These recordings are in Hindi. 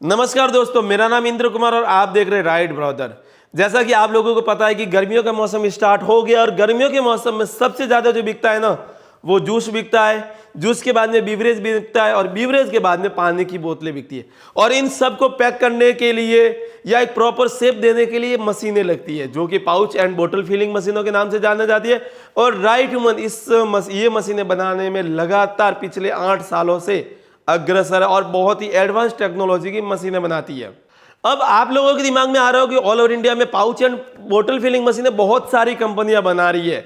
नमस्कार दोस्तों, मेरा नाम इंद्र कुमार और आप देख रहे हैं राइट ब्रदर। जैसा कि आप लोगों को पता है कि गर्मियों का मौसम स्टार्ट हो गया और गर्मियों के मौसम में सबसे ज़्यादा जो बिकता है ना, वो जूस बिकता है। जूस के बाद में बीवरेज बिकता है और बीवरेज के बाद में पानी की बोतलें बिकती है। और इन सब को पैक करने के लिए या एक प्रॉपर शेप देने के लिए मशीनें लगती है, जो कि पाउच एंड बोतल फिलिंग मशीनों के नाम से जानी जाती है। और राइट ह्यूमन ये मशीनें बनाने में लगातार पिछले 8 सालों से अग्रसर और बहुत ही एडवांस टेक्नोलॉजी की मशीनें बनाती है। अब आप लोगों के दिमाग में आ रहा हो कि ऑल ओवर इंडिया में पाउच एंड बोतल फिलिंग मशीनें बहुत सारी कंपनियां बना रही है,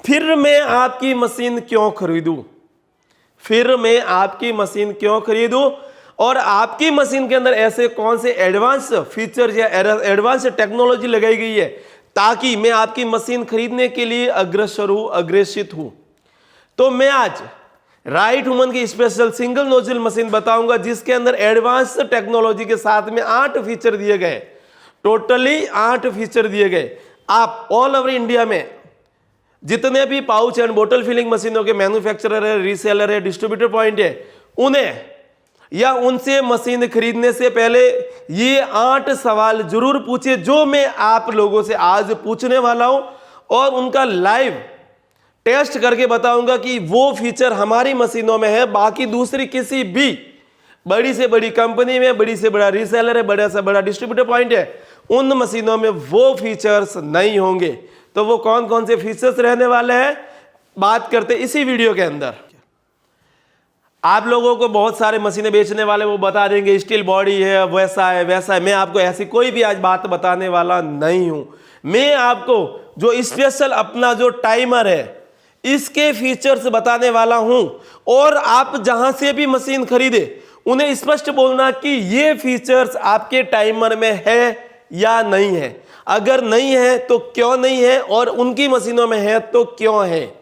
फिर मैं आपकी मशीन क्यों खरीदूं? और आपकी मशीन के अंदर ऐसे कौन से एडवांस फीचर्स या एडवांस टेक्नोलॉजी लगाई गई है ताकि मैं आपकी मशीन खरीदने के लिए अग्रेसित हूं? तो मैं आज राइट ह्यूमन की स्पेशल सिंगल नोजल मशीन बताऊंगा, जिसके अंदर एडवांस टेक्नोलॉजी के साथ में 8 फीचर दिए गए, टोटली 8 फीचर दिए गए। आप ऑल ओवर इंडिया में जितने भी पाउच एंड बोतल फिलिंग मशीनों के मैन्युफैक्चरर है, रीसेलर है, डिस्ट्रीब्यूटर पॉइंट है, उन्हें या उनसे मशीन खरीदने से पहले ये 8 सवाल जरूर पूछे, जो मैं आप लोगों से आज पूछने वाला हूं और उनका लाइव टेस्ट करके बताऊंगा कि वो फीचर हमारी मशीनों में है, बाकी दूसरी किसी भी बड़ी से बड़ी कंपनी में, बड़ी से बड़ा रीसेलर है, बड़ा से बड़ा डिस्ट्रीब्यूटर पॉइंट है, उन मशीनों में वो फीचर्स नहीं होंगे। तो वो कौन कौन से फीचर्स रहने वाले हैं, बात करते इसी वीडियो के अंदर। आप लोगों को बहुत सारे मशीनें बेचने वाले वो बता देंगे स्टील बॉडी है, वैसा है वैसा है। मैं आपको ऐसी कोई भी आज बात बताने वाला नहीं हूं। मैं आपको जो स्पेशल अपना जो टाइमर है इसके फीचर्स बताने वाला हूं। और आप जहां से भी मशीन खरीदे उन्हें स्पष्ट बोलना कि ये फीचर्स आपके टाइमर में है या नहीं है। अगर नहीं है तो क्यों नहीं है, और उनकी मशीनों में है तो क्यों है।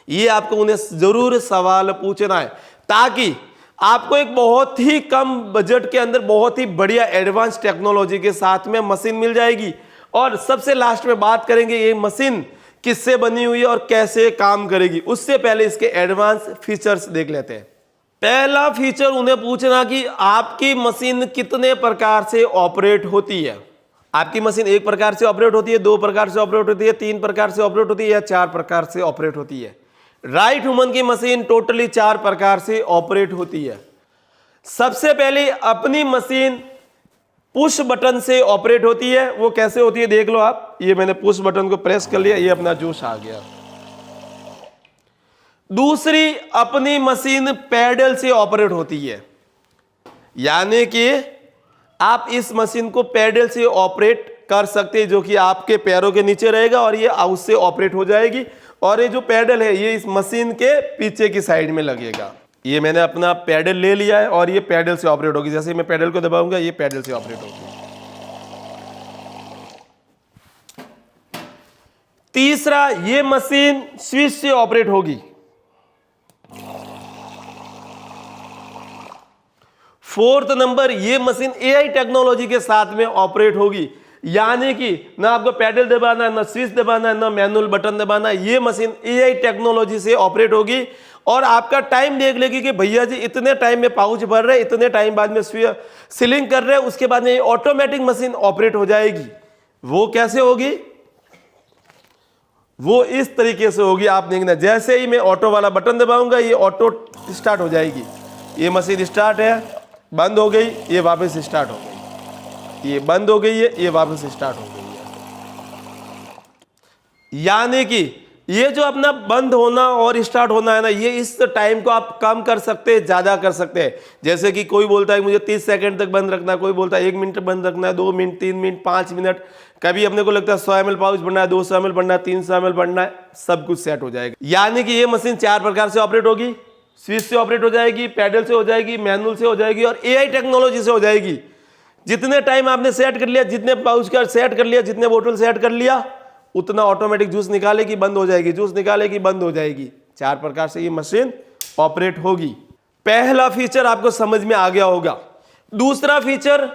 ये आपको उन्हें जरूर सवाल पूछना है, ताकि आपको एक बहुत ही कम बजट के अंदर बहुत ही बढ़िया एडवांस टेक्नोलॉजी के साथ में मशीन मिल जाएगी। और सबसे लास्ट में बात करेंगे ये मशीन किससे बनी हुई है और कैसे काम करेगी। उससे पहले इसके एडवांस फीचर्स देख लेते हैं। पहला फीचर उन्हें पूछना कि आपकी मशीन कितने प्रकार से ऑपरेट होती है। आपकी मशीन 1 प्रकार से ऑपरेट होती है, 2 प्रकार से ऑपरेट होती है, 3 प्रकार से ऑपरेट होती है या 4 प्रकार से ऑपरेट होती है। राइट ह्यूमन की मशीन टोटली 4 प्रकार से ऑपरेट होती है। सबसे पहले अपनी मशीन पुश बटन से ऑपरेट होती है। वो कैसे होती है देख लो आप। ये मैंने पुश बटन को प्रेस कर लिया, ये अपना जूस आ गया। दूसरी अपनी मशीन पैडल से ऑपरेट होती है, यानी कि आप इस मशीन को पैडल से ऑपरेट कर सकते हैं, जो कि आपके पैरों के नीचे रहेगा और ये उससे ऑपरेट हो जाएगी। और ये जो पैडल है ये इस मशीन के पीछे की साइड में लगेगा। ये मैंने अपना पैडल ले लिया है और ये पैडल से ऑपरेट होगी। जैसे मैं पैडल को दबाऊंगा ये पैडल से ऑपरेट होगी। तीसरा, ये मशीन स्विच से ऑपरेट होगी। फोर्थ नंबर, ये मशीन एआई टेक्नोलॉजी के साथ में ऑपरेट होगी, यानी कि ना आपको पैडल दबाना है, ना स्विच दबाना है, ना मैनुअल बटन दबाना है। ये मशीन एआई टेक्नोलॉजी से ऑपरेट होगी और आपका टाइम देख लेगी कि भैया जी इतने टाइम में पाउच भर रहे, इतने टाइम बाद में सीलिंग कर रहे हैं, उसके बाद में ऑटोमेटिक मशीन ऑपरेट हो जाएगी। वो कैसे होगी? वो इस तरीके से होगी। आप देखना, जैसे ही मैं ऑटो वाला बटन दबाऊंगा ये ऑटो स्टार्ट हो जाएगी। ये मशीन स्टार्ट है, बंद हो गई, ये वापस स्टार्ट हो गई, ये बंद हो गई है, ये वापस स्टार्ट हो गई है। यानी कि ये जो अपना बंद होना और स्टार्ट होना है ना, ये इस टाइम को आप कम कर सकते हैं, ज्यादा कर सकते हैं। जैसे कि कोई बोलता है मुझे 30 सेकंड तक बंद रखना है, कोई बोलता है 1 मिनट बंद रखना है, 2 मिनट, 3 मिनट, 5 मिनट। कभी अपने को लगता है 100 ml पाउच बढ़ना है, 200 ml बढ़ना है, 300 ml बढ़ना है, सब कुछ सेट हो जाएगा। यानी कि ये मशीन 4 प्रकार से ऑपरेट होगी। स्विच से ऑपरेट हो जाएगी, पैडल से हो जाएगी, मैनुअल से हो जाएगी और एआई टेक्नोलॉजी से हो जाएगी। जितने टाइम आपने सेट कर लिया, जितने पाउच का सेट कर लिया, जितने बोतल सेट कर लिया, उतना ऑटोमेटिक जूस निकालेगी, बंद हो जाएगी, जूस निकालेगी, बंद हो जाएगी। 4 प्रकार से ये मशीन ऑपरेट होगी। पहला फीचर आपको समझ में आ गया होगा। दूसरा फीचर,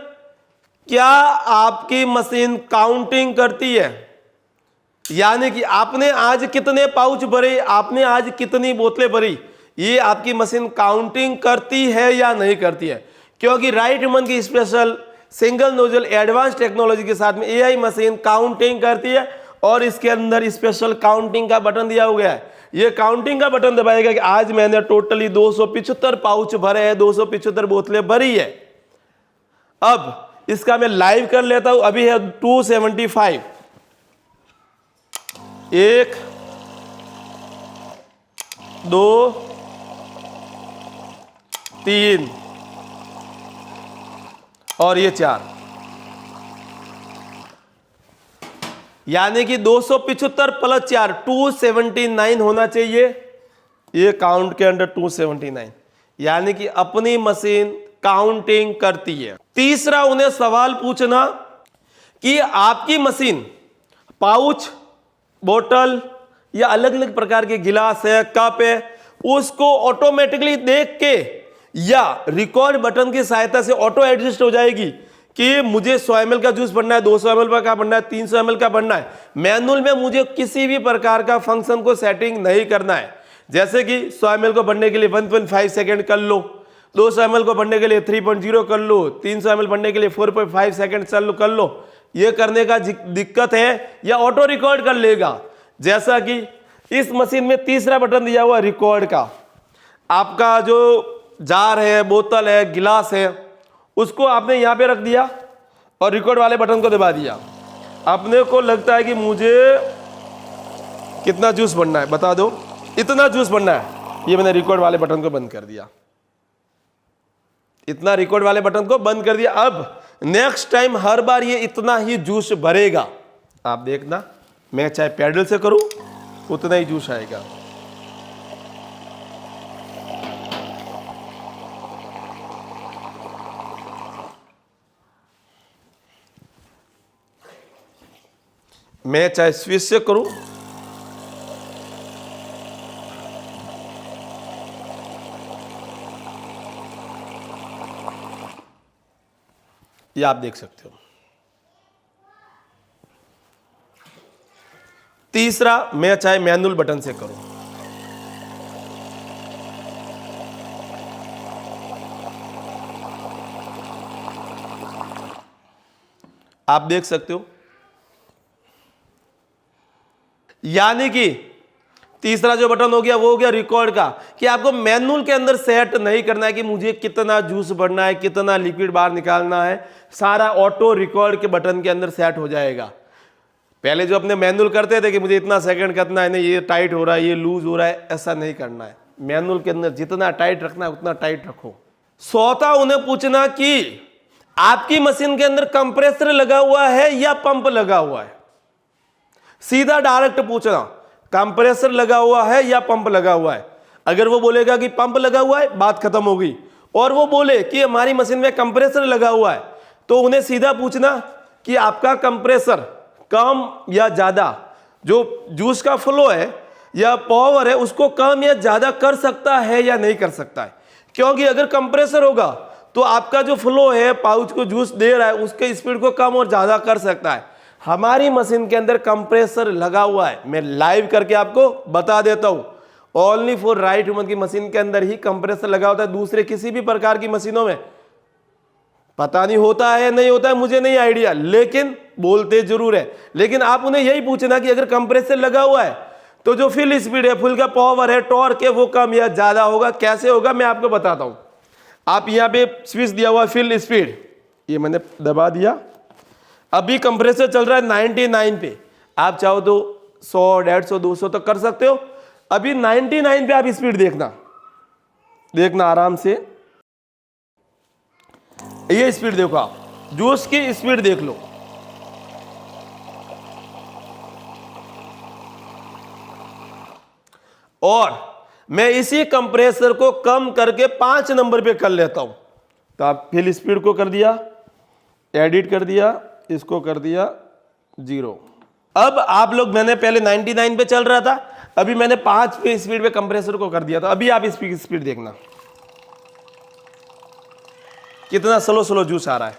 क्या आपकी मशीन काउंटिंग करती है, यानी कि आपने आज कितने पाउच भरे, आपने आज कितनी बोतलें भरी, ये आपकी मशीन काउंटिंग करती है या नहीं करती है। क्योंकि राइट ह्यूमन की special single nozzle advance technology के साथ में एआई मशीन काउंटिंग करती है और इसके अंदर स्पेशल काउंटिंग का बटन दिया हुआ है। ये काउंटिंग का बटन दबाएगा कि आज मैंने टोटली 275 पाउच भरे हैं, 275 बोतलें भरी है। अब इसका मैं लाइव कर लेता हूं। अभी है 275, 1 2 3 और ये 4, यानी कि 275 प्लस 4 279 होना चाहिए। ये काउंट के अंडर 279, यानी कि अपनी मशीन काउंटिंग करती है। तीसरा, उन्हें सवाल पूछना कि आपकी मशीन पाउच, बोतल या अलग अलग प्रकार के गिलास है, कप है, उसको ऑटोमेटिकली देख के या रिकॉर्ड बटन की सहायता से ऑटो एडजस्ट हो जाएगी कि मुझे 100 ml का जूस बनना है, 200 ml का बनना है, 300 ml का बनना है। मैनुअल में मुझे किसी भी प्रकार का फंक्शन को सेटिंग नहीं करना है। जैसे कि 100 ml को बनने के लिए 1.5 सेकेंड कर लो, 200 ml को बनने के लिए 3.0 कर लो, 300 ml बनने के लिए 4.5 सेकेंड चल कर लो। ये करने का दिक्कत है या ऑटो रिकॉर्ड कर लेगा। जैसा कि इस मशीन में तीसरा बटन दिया हुआ रिकॉर्ड का, आपका जो जार है, बोतल है, गिलास है, उसको आपने यहां पे रख दिया और रिकॉर्ड वाले बटन को दबा दिया। अपने को लगता है कि मुझे कितना जूस बनना है, बता दो, इतना जूस बनना है। ये मैंने रिकॉर्ड वाले बटन को बंद कर दिया, इतना रिकॉर्ड वाले बटन को बंद कर दिया। अब नेक्स्ट टाइम हर बार ये इतना ही जूस भरेगा। आप देखना, मैं चाहे पैडल से करूं उतना ही जूस आएगा। मैं चाहे स्विच से करूं, ये आप देख सकते हो। तीसरा, मैं चाहे मैनुअल बटन से करूं, आप देख सकते हो। यानी कि तीसरा जो बटन हो गया वो हो गया रिकॉर्ड का, कि आपको मैनुअल के अंदर सेट नहीं करना है कि मुझे कितना जूस भरना है, कितना लिक्विड बाहर निकालना है। सारा ऑटो रिकॉर्ड के बटन के अंदर सेट हो जाएगा। पहले जो अपने मैनुअल करते थे कि मुझे इतना सेकंड करना है, नहीं ये टाइट हो रहा है, ये लूज हो रहा है, ऐसा नहीं करना है। मैनुअल के अंदर जितना टाइट रखना है उतना टाइट रखो। चौथा, उन्हें पूछना कि आपकी मशीन के अंदर कंप्रेसर लगा हुआ है या पंप लगा हुआ है। सीधा डायरेक्ट पूछना, कंप्रेसर लगा हुआ है या पंप लगा हुआ है। अगर वो बोलेगा कि पंप लगा हुआ है, बात खत्म हो गई। और वो बोले कि हमारी मशीन में कंप्रेसर लगा हुआ है, तो उन्हें सीधा पूछना कि आपका कंप्रेसर कम या ज्यादा, जो जूस का फ्लो है या पावर है, उसको कम या ज्यादा कर सकता है या नहीं कर सकता है। क्योंकि अगर कंप्रेसर होगा तो आपका जो फ्लो है, पाउच को जूस दे रहा है, उसके स्पीड को कम और ज्यादा कर सकता है। हमारी मशीन के अंदर कंप्रेसर लगा हुआ है, मैं लाइव करके आपको बता देता हूं। ओनली फॉर राइट ह्यूमन की मशीन के अंदर ही कंप्रेसर लगा होता है। दूसरे किसी भी प्रकार की मशीनों में पता नहीं होता है, नहीं होता है, मुझे नहीं आइडिया, लेकिन बोलते जरूर है। लेकिन आप उन्हें यही पूछना कि अगर कंप्रेसर लगा हुआ है तो जो फुल स्पीड है, फुल का पावर है, टॉर्क है, वो कम या ज्यादा होगा। कैसे होगा मैं आपको बताता हूं। आप यहां पे स्विच दिया हुआ फुल स्पीड, ये मैंने दबा दिया। अभी कंप्रेसर चल रहा है 99 पे, आप चाहो तो 100, 150, 200 तक कर सकते हो। अभी 99 पे आप स्पीड देखना आराम से। ये स्पीड देखो, आप जूस की स्पीड देख लो। और मैं इसी कंप्रेसर को कम करके 5 नंबर पे कर लेता हूं। तो आप फिर स्पीड को कर दिया, एडिट कर दिया, इसको कर दिया 0। अब आप लोग, मैंने पहले 99 पे चल रहा था, अभी मैंने 5 पे स्पीड पे कंप्रेसर को कर दिया। तो अभी आप इसकी स्पीड देखना कितना स्लो जूस आ रहा है।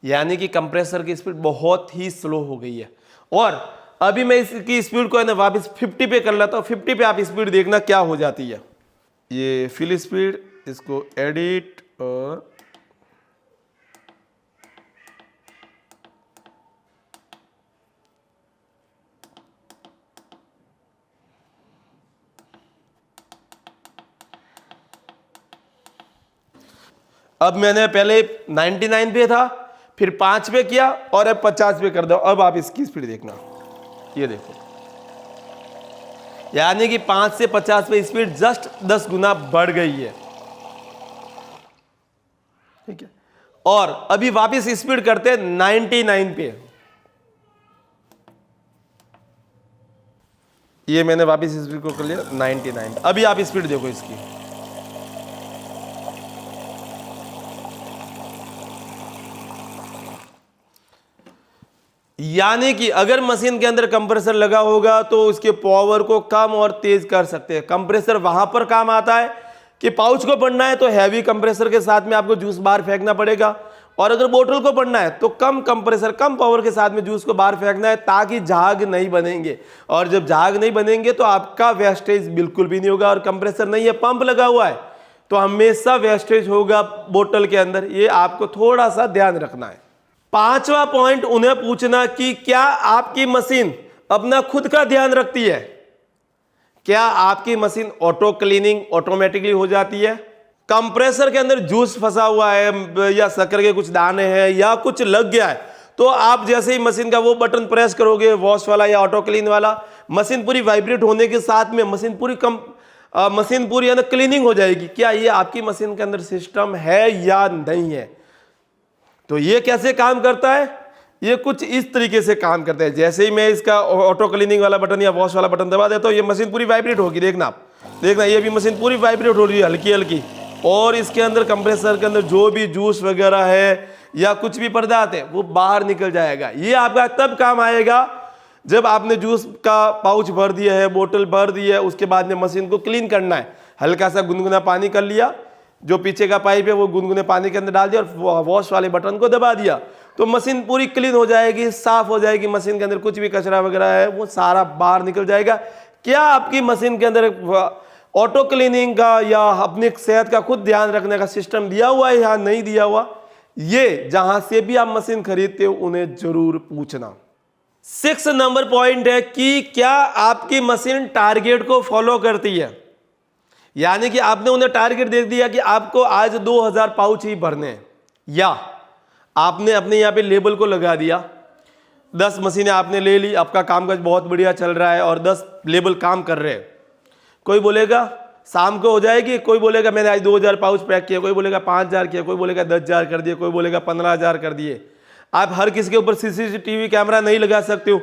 यानी कि कंप्रेसर की स्पीड बहुत ही स्लो हो गई है। और अभी मैं इसकी स्पीड को वापस 50 पे कर लेता हूं। 50 पे आप स्पीड देखना क्या हो जाती है। ये फिल स्पीड, इसको एडिट और अब मैंने पहले 99 पे था, फिर 5 पे किया और अब 50 पे कर दो। अब आप इसकी स्पीड देखना, ये देखो, यानी कि 5 से 50 पे स्पीड जस्ट 10 गुना बढ़ गई है। ठीक है, और अभी वापस स्पीड करते हैं 99 पे। ये मैंने वापस स्पीड को कर लिया 99। अभी आप स्पीड देखो इसकी, यानी कि अगर मशीन के अंदर कंप्रेसर लगा होगा तो उसके पावर को कम और तेज कर सकते हैं। कंप्रेसर वहां पर काम आता है कि पाउच को बढ़ना है तो हैवी कंप्रेसर के साथ में आपको जूस बाहर फेंकना पड़ेगा, और अगर बोतल को बढ़ना है तो कम कंप्रेसर, कम पावर के साथ में जूस को बाहर फेंकना है, ताकि झाग नहीं बनेंगे। और जब झाग नहीं बनेंगे तो आपका वेस्टेज बिल्कुल भी नहीं होगा। और कंप्रेसर नहीं है, पंप लगा हुआ है, तो हमेशा वेस्टेज होगा बोतल के अंदर। ये आपको थोड़ा सा ध्यान रखना है। 5वां पॉइंट उन्हें पूछना कि क्या आपकी मशीन अपना खुद का ध्यान रखती है? क्या आपकी मशीन ऑटो क्लीनिंग ऑटोमेटिकली हो जाती है? कंप्रेसर के अंदर जूस फंसा हुआ है या शक्कर के कुछ दाने हैं या कुछ लग गया है, तो आप जैसे ही मशीन का वो बटन प्रेस करोगे, वॉश वाला या ऑटो क्लीन वाला, मशीन पूरी वाइब्रेट होने के साथ में मशीन पूरी अंदर क्लीनिंग हो जाएगी। क्या ये आपकी मशीन के अंदर सिस्टम है या नहीं है? तो ये कैसे काम करता है? ये कुछ इस तरीके से काम करता है। जैसे ही मैं इसका ऑटो क्लीनिंग वाला बटन या वॉश वाला बटन दबा देता हूँ, ये मशीन पूरी वाइब्रेट होगी। देखना आप, देखना ये भी मशीन पूरी वाइब्रेट हो रही है हल्की हल्की, और इसके अंदर कंप्रेसर के अंदर जो भी जूस वगैरह है या कुछ भी पदार्थ है वो बाहर निकल जाएगा। ये आपका तब काम आएगा जब आपने जूस का पाउच भर दिया है, बोतल भर दी है, उसके बाद में मशीन को क्लीन करना है। हल्का सा गुनगुना पानी कर लिया, जो पीछे का पाइप है वो गुनगुने पानी के अंदर डाल दिया और वॉश वाले बटन को दबा दिया, तो मशीन पूरी क्लीन हो जाएगी, साफ हो जाएगी। मशीन के अंदर कुछ भी कचरा वगैरह है वो सारा बाहर निकल जाएगा। क्या आपकी मशीन के अंदर ऑटो क्लीनिंग का या अपनी सेहत का खुद ध्यान रखने का सिस्टम दिया हुआ है या नहीं दिया हुआ? ये जहां से भी आप मशीन खरीदते हो उन्हें जरूर पूछना। 6 नंबर पॉइंट है कि क्या आपकी मशीन टारगेट को फॉलो करती है? यानी कि आपने उन्हें टारगेट दे दिया कि आपको आज 2000 पाउच ही भरने हैं, या आपने अपने यहाँ पे लेबल को लगा दिया, 10 मशीनें आपने ले ली, आपका कामकाज बहुत बढ़िया चल रहा है और 10 लेबल काम कर रहे हैं। कोई बोलेगा शाम को हो जाएगी, कोई बोलेगा मैंने आज 2000 पाउच पैक किया, कोई बोलेगा 5000 किया, कोई बोलेगा 10,000 कर दिए, कोई बोलेगा 15,000 कर दिए। आप हर किसी के ऊपर CCTV कैमरा नहीं लगा सकते हो,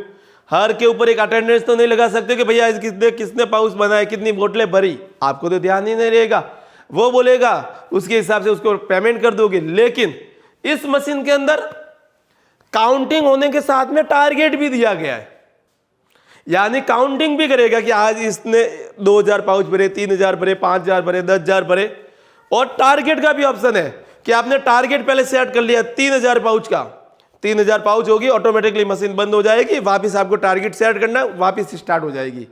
हर के ऊपर एक अटेंडेंस तो नहीं लगा सकते कि भैया किसने पाउच बनाए, कितनी बोतलें भरी। आपको तो ध्यान ही नहीं रहेगा, वो बोलेगा उसके हिसाब से उसको पेमेंट कर दोगे। लेकिन इस मशीन के अंदर काउंटिंग होने के साथ में टारगेट भी दिया गया है, यानी काउंटिंग भी करेगा कि आज इसने 2000 पाउच भरे, 3000 भरे, 5000 भरे, 10,000 भरे। और टारगेट का भी ऑप्शन है कि आपने टारगेट पहले सेट कर लिया 3000 पाउच का, 3000 पाउच होगी, ऑटोमेटिकली मशीन बंद हो जाएगी, वापस आपको टारगेट सेट करना, वापस स्टार्ट हो जाएगी।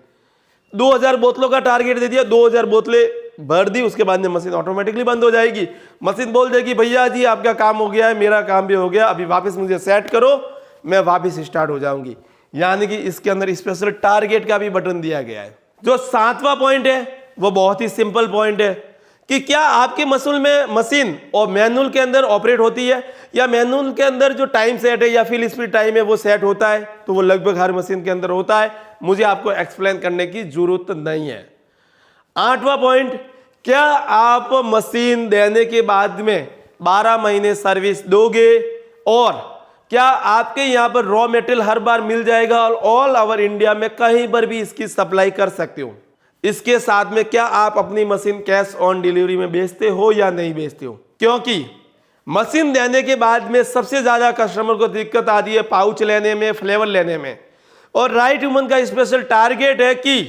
2000 बोतलों का टारगेट दे दिया, 2000 बोतलें भर दी, उसके बाद में मशीन ऑटोमेटिकली बंद हो जाएगी। मशीन बोल देगी भैया जी आपका काम हो गया है, मेरा काम भी हो गया, अभी वापस मुझे सेट करो, मैं वापस स्टार्ट हो जाऊंगी। यानी कि इसके अंदर स्पेशल टारगेट का भी बटन दिया गया है। जो 7वां पॉइंट है वो बहुत ही सिंपल पॉइंट है कि क्या आपकी मशीन और मैनुअल के अंदर ऑपरेट होती है, या मैनुअल के अंदर जो टाइम सेट है या फिल स्पीड टाइम है वो सेट होता है। तो वो लगभग हर मशीन के अंदर होता है, मुझे आपको एक्सप्लेन करने की जरूरत नहीं है। 8वां पॉइंट, क्या आप मशीन देने के बाद में 12 महीने सर्विस दोगे, और क्या आपके यहां पर रॉ मटेरियल हर बार मिल जाएगा और ऑल ओवर इंडिया में कहीं पर भी इसकी सप्लाई कर सकते हो। इसके साथ में क्या आप अपनी मशीन कैश ऑन डिलीवरी में बेचते हो या नहीं बेचते हो? क्योंकि मशीन देने के बाद में सबसे ज्यादा कस्टमर को दिक्कत आती है पाउच लेने में, फ्लेवर लेने में, और राइट ह्यूमन का स्पेशल टारगेट है कि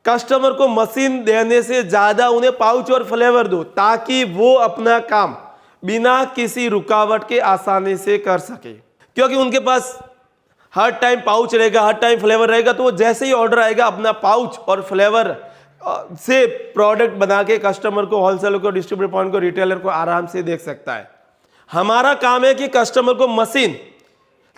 कस्टमर को मशीन देने से ज्यादा उन्हें पाउच और फ्लेवर दो, ताकि वो अपना काम बिना किसी रुकावट के आसानी से कर सके। क्योंकि उनके पास हर टाइम पाउच रहेगा, हर टाइम फ्लेवर रहेगा, तो वो जैसे ही ऑर्डर आएगा अपना पाउच और फ्लेवर से प्रोडक्ट बना के कस्टमर को, होलसेलर को, डिस्ट्रीब्यूटर पॉइंट को, रिटेलर को आराम से देख सकता है। हमारा काम है कि कस्टमर को मशीन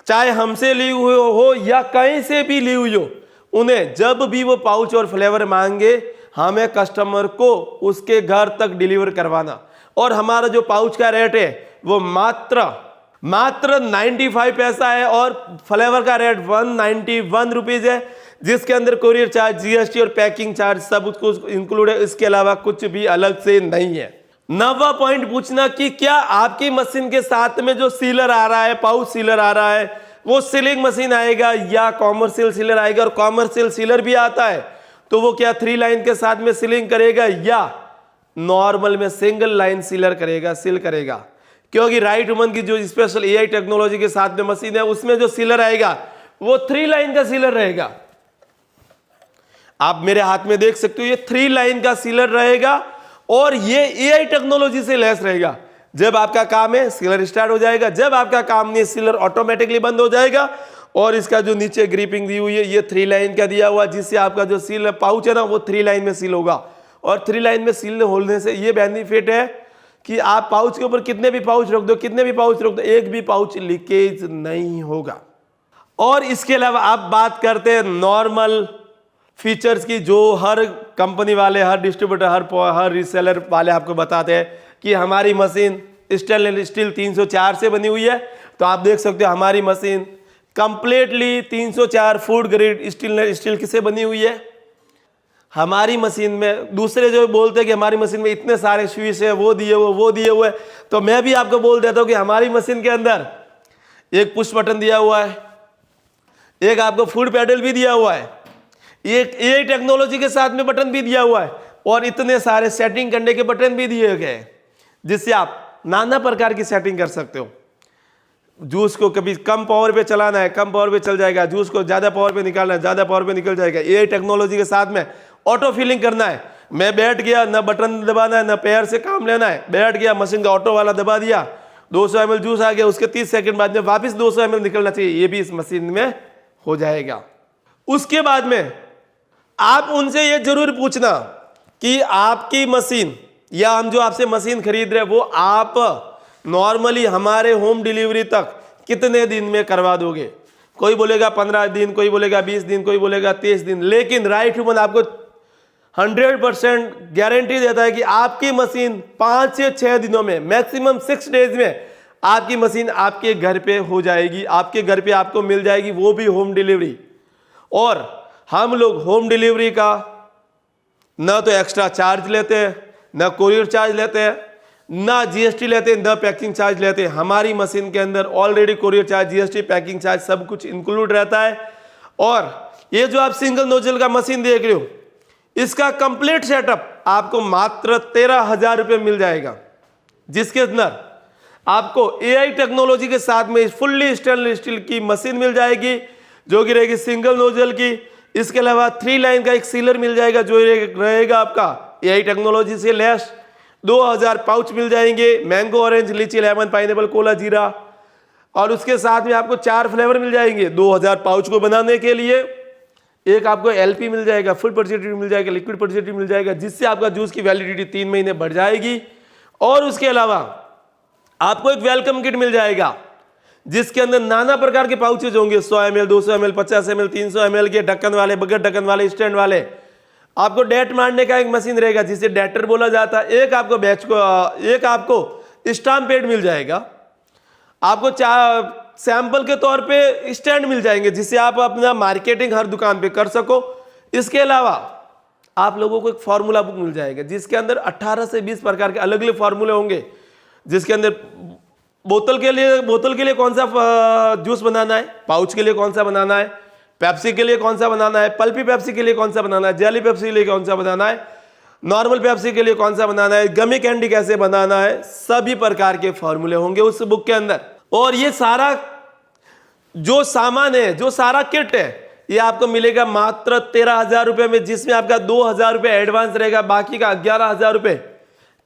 चाहे हमसे ली हुई हो या कहीं से भी ली हुई हो, उन्हें जब भी वो पाउच और फ्लेवर मांगे हमें कस्टमर को उसके घर तक डिलीवर करवाना। और हमारा जो पाउच का रेट है वो मात्र 95 पैसा है और फ्लेवर का रेट 191 रुपीज है, जिसके अंदर कोरियर चार्ज, जीएसटी और पैकिंग चार्ज सब कुछ इंक्लूड है। इसके अलावा कुछ भी अलग से नहीं है। 9वां पॉइंट पूछना कि क्या आपकी मशीन के साथ में जो सीलर आ रहा है, पाउच सीलर आ रहा है, वो सीलिंग मशीन आएगा या कॉमर्शियल सीलर आएगा। और कॉमर्शियल सीलर भी आता है तो वो क्या 3 लाइन के साथ में सीलिंग करेगा या नॉर्मल में सिंगल लाइन सीलर करेगा, सील करेगा। क्योंकि राइट वुमन की जो स्पेशल एआई टेक्नोलॉजी के साथ में मशीन है उसमें जो सीलर आएगा वो 3 लाइन का सीलर रहेगा। आप मेरे हाथ में देख सकते हो, ये 3 लाइन का सीलर रहेगा और ये एआई टेक्नोलॉजी से लैस रहेगा। जब आपका काम है सीलर स्टार्ट हो जाएगा, जब आपका काम नहीं सीलर ऑटोमेटिकली बंद हो जाएगा। और इसका जो नीचे ग्रिपिंग दी हुई है ये 3 लाइन का दिया हुआ, जिससे आपका जो सील पाउच है ना वो 3 लाइन में सील होगा। और 3 लाइन में सील होने से ये बेनिफिट है कि आप पाउच के ऊपर कितने भी पाउच रख दो, एक भी पाउच लीकेज नहीं होगा। और इसके अलावा आप बात करते हैं नॉर्मल फीचर्स की, जो हर कंपनी वाले, हर डिस्ट्रीब्यूटर, हर रीसेलर वाले आपको बताते हैं कि हमारी मशीन स्टेनलेस स्टील 304 से बनी हुई है। तो आप देख सकते हो हमारी machine completely 304 food grade stainless steel से बनी हुई है। हमारी मशीन में दूसरे जो बोलते हैं कि हमारी मशीन में इतने सारे स्विच है, वो दिए हुए, तो मैं भी आपको बोल देता हूं कि हमारी मशीन के अंदर एक पुश बटन दिया हुआ है, एक आपको फूड पैडल भी दिया हुआ है, एक एआई टेक्नोलॉजी के साथ में बटन भी दिया हुआ है और इतने सारे सेटिंग करने के बटन भी दिए गए जिससे आप नाना प्रकार की सेटिंग कर सकते हो। जूस को कभी कम पावर पे चलाना है, कम पावर पे चल जाएगा। जूस को ज्यादा पावर पे निकालना है, ज्यादा पावर पे निकल जाएगा। एआई टेक्नोलॉजी के साथ में ऑटो फिलिंग करना है, मैं बैठ गया, ना बटन दबाना है, ना पैर से काम लेना है, बैठ गया, मशीन का ऑटो वाला दबा दिया, 200 ml जूस आ गया, उसके 30 सेकंड बाद में वापस 200 ml निकलना चाहिए, ये भी इस मशीन में हो जाएगा। उसके बाद में आप उनसे ये जरूर पूछना कि आपकी मशीन या हम जो आपसे मशीन खरीद रहे हैं वो आप नॉर्मली हमारे होम डिलीवरी तक कितने दिन में करवा दोगे। कोई बोलेगा 15 दिन, कोई बोलेगा 20 दिन, कोई बोलेगा 30 दिन, लेकिन राइट ह्यूमन आपको 100% गारंटी देता है कि आपकी मशीन 5 से 6 दिनों में, मैक्सिमम 6 डेज में आपकी मशीन आपके घर पे हो जाएगी, आपके घर पे आपको मिल जाएगी, वो भी होम डिलीवरी। और हम लोग होम डिलीवरी का ना तो एक्स्ट्रा चार्ज लेते हैं, ना कोरियर चार्ज लेते हैं, ना जीएसटी लेते हैं, ना पैकिंग चार्ज लेते हैं। हमारी मशीन के अंदर already courier charge, GST, packing charge सब कुछ इंक्लूड रहता है। और ये जो आप सिंगल नोजल का मशीन देख रहे हो, इसका कंप्लीट सेटअप आपको मात्र 13,000 रुपये मिल जाएगा, जिसके अंदर आपको एआई टेक्नोलॉजी के साथ में फुल्ली स्टेनलेस स्टील की मशीन मिल जाएगी जो कि रहेगी सिंगल नोजल की। इसके अलावा 3 लाइन का एक सीलर मिल जाएगा जो रहेगा आपका एआई टेक्नोलॉजी से लैस। 2000 पाउच मिल जाएंगे, मैंगो, ऑरेंज, लीची, लेमन, पाइनएप्पल, कोला, जीरा। और उसके साथ में आपको 4 फ्लेवर मिल जाएंगे 2000 पाउच को बनाने के लिए। एक आपको एलपी मिल जाएगा, फुल प्रिजर्वेटिव मिल जाएगा, लिक्विड प्रिजर्वेटिव मिल जाएगा, जिससे आपका जूस की वैलिडिटी 3 महीने बढ़ जाएगी। और उसके अलावा आपको एक वेलकम किट मिल जाएगा जिसके अंदर नाना प्रकार के पाउचेज होंगे, 100 ml, 200 ml, 50 ml, 300 ml के, ढक्कन वाले, बगैर ढक्कन वाले, स्टैंड वाले। आपको डेट मारने का एक मशीन रहेगा जिसे डेटर बोला जाता है। एक आपको स्टाम्प पैड मिल जाएगा, आपको सैंपल के तौर पे स्टैंड मिल जाएंगे जिससे आप अपना मार्केटिंग हर दुकान पे कर सको। इसके अलावा आप लोगों को एक फार्मूला बुक मिल जाएगा जिसके अंदर 18 से 20 प्रकार के अलग अलग फार्मूले होंगे, जिसके अंदर बोतल के लिए कौन सा जूस बनाना है, पाउच के लिए कौन सा बनाना है, पेप्सी के लिए कौन सा बनाना है, पल्पी पेप्सी के लिए कौन सा बनाना है, जेली पेप्सी के लिए कौन सा बनाना है, नॉर्मल पेप्सी के लिए कौन सा बनाना है, गमी कैंडी कैसे बनाना है, सभी प्रकार के फॉर्मूले होंगे उस बुक के अंदर। और ये सारा जो सामान है, जो सारा किट है, ये आपको मिलेगा मात्र 13,000 रुपये में, जिसमें आपका 2,000 रुपये एडवांस रहेगा, बाकी का 11,000 रुपये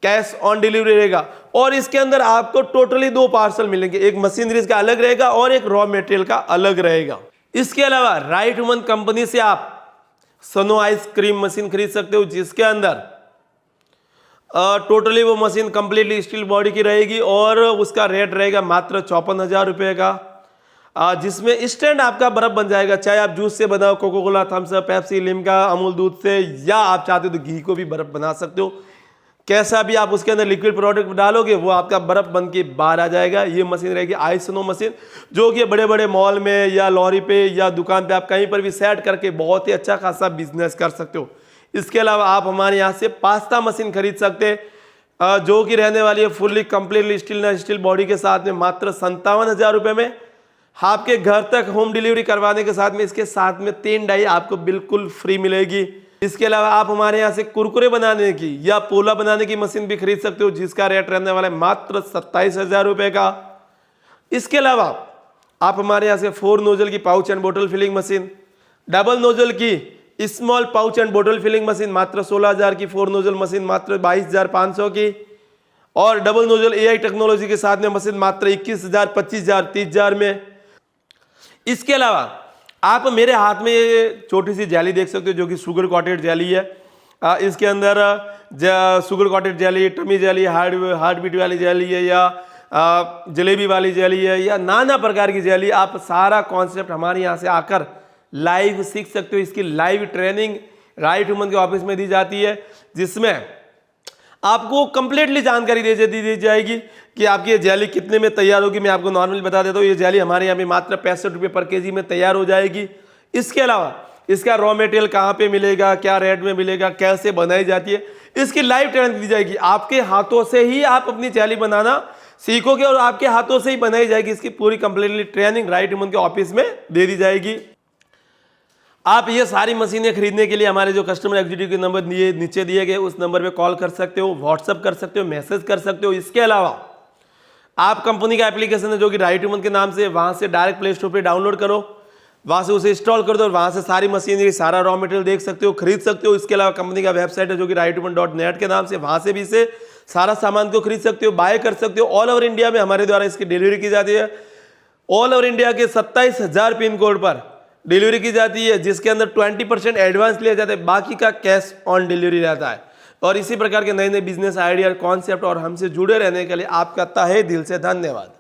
कैश ऑन डिलीवरी रहेगा। और इसके अंदर आपको टोटली 2 पार्सल मिलेंगे, एक मशीनरीज का अलग रहेगा और एक रॉ मटेरियल का अलग रहेगा। इसके अलावा राइट वुमन कंपनी से आप सनो आइसक्रीम मशीन खरीद सकते हो, जिसके अंदर टोटली वो मशीन कंप्लीटली स्टील बॉडी की रहेगी और उसका रेट रहेगा मात्र 54,000 रुपये का, जिसमें स्टैंड आपका बर्फ बन जाएगा। चाहे आप जूस से बनाओ, Coca Cola, Thums Up, Pepsi, Limca, Amul दूध से, या आप चाहते हो तो घी को भी बर्फ बना सकते हो। कैसा भी आप उसके अंदर लिक्विड प्रोडक्ट डालोगे वो आपका बर्फ बन के बाहर आ जाएगा। ये मशीन रहेगी आइसनो मशीन, जो कि बड़े बड़े मॉल में या लॉरी पे या दुकान पे आप कहीं पर भी सेट करके बहुत ही अच्छा खासा बिजनेस कर सकते हो। इसके अलावा आप हमारे यहाँ से पास्ता मशीन खरीद सकते हैं, जो कि रहने वाली है फुल्ली कंप्लीटली स्टील बॉडी के साथ में मात्र 57,000 रुपये में। आपके घर तक होम डिलीवरी करवाने के साथ में इसके साथ में 3 डाई आपको बिल्कुल फ्री मिलेगी। इसके अलावा आप हमारे यहाँ से कुरकुरे बनाने की या पोला बनाने की मशीन भी खरीद सकते हो, जिसका रेट रहने वाला है मात्र 27,000 रुपये का। इसके अलावा आप हमारे यहाँ से 4 नोजल की पाउच एंड बोतल फिलिंग मशीन, डबल नोजल की स्मॉल पाउच एंड बोतल फिलिंग मशीन मात्र 16,000 की, 4 नोजल मशीन मात्र 22,500 की, और डबल नोजल AI टेक्नोलॉजी के साथ में मशीन मात्र 21,000, 25,000, 30,000 में। इसके अलावा आप मेरे हाथ में ये छोटी सी जेली देख सकते हो, जो कि शुगर कॉटेड जेली है। इसके अंदर sugar coated jelly, tummy jelly, heart beat वाली जेली है, या जलेबी वाली जेली है, या नाना प्रकार की जेली। आप सारा कॉन्सेप्ट हमारे यहाँ से आकर लाइव सीख सकते हो। इसकी लाइव ट्रेनिंग राइट ह्यूमन के ऑफिस में दी जाती है, जिसमें आपको कंप्लीटली जानकारी दी जाएगी कि आपकी ये जेली कितने में तैयार होगी। मैं आपको नॉर्मली बता देता हूँ, ये जेली हमारे यहाँ पे मात्र 65 रुपये पर केजी में तैयार हो जाएगी। इसके अलावा इसका रॉ मटेरियल कहाँ पे मिलेगा, क्या रेट में मिलेगा, कैसे बनाई जाती है, इसकी लाइव ट्रेनिंग दी जाएगी। आपके हाथों से ही आप अपनी जेली बनाना सीखोगे और आपके हाथों से ही बनाई जाएगी। इसकी पूरी कंप्लीटली ट्रेनिंग राइट ह्यूमन के ऑफिस में दे दी जाएगी। आप ये सारी मशीनें खरीदने के लिए हमारे जो कस्टमर एग्जीक्यूटिव के नंबर नीचे दिए गए उस नंबर पे कॉल कर सकते हो, व्हाट्सअप कर सकते हो, मैसेज कर सकते हो। इसके अलावा आप कंपनी का एप्लीकेशन है जो कि राइट ह्यूमन के नाम से, वहां से डायरेक्ट प्ले स्टोर पे डाउनलोड करो, वहां से उसे इंस्टॉल कर दो और वहां से सारी मशीनरी, सारा रॉ मटेरियल देख सकते हो, खरीद सकते हो। इसके अलावा कंपनी का वेबसाइट है जो कि righthuman.net के नाम से, वहां से भी इसे सारा सामान को खरीद सकते हो, बाय कर सकते हो। ऑल ओवर इंडिया में हमारे द्वारा इसकी डिलीवरी की जाती है। ऑल ओवर इंडिया के 27,000 पिन कोड पर डिलीवरी की जाती है, जिसके अंदर 20% एडवांस लिया जाता है, बाकी का कैश ऑन डिलीवरी रहता है। और इसी प्रकार के नए नए बिजनेस आइडिया, कॉन्सेप्ट और हमसे जुड़े रहने के लिए आपका तहे दिल से धन्यवाद।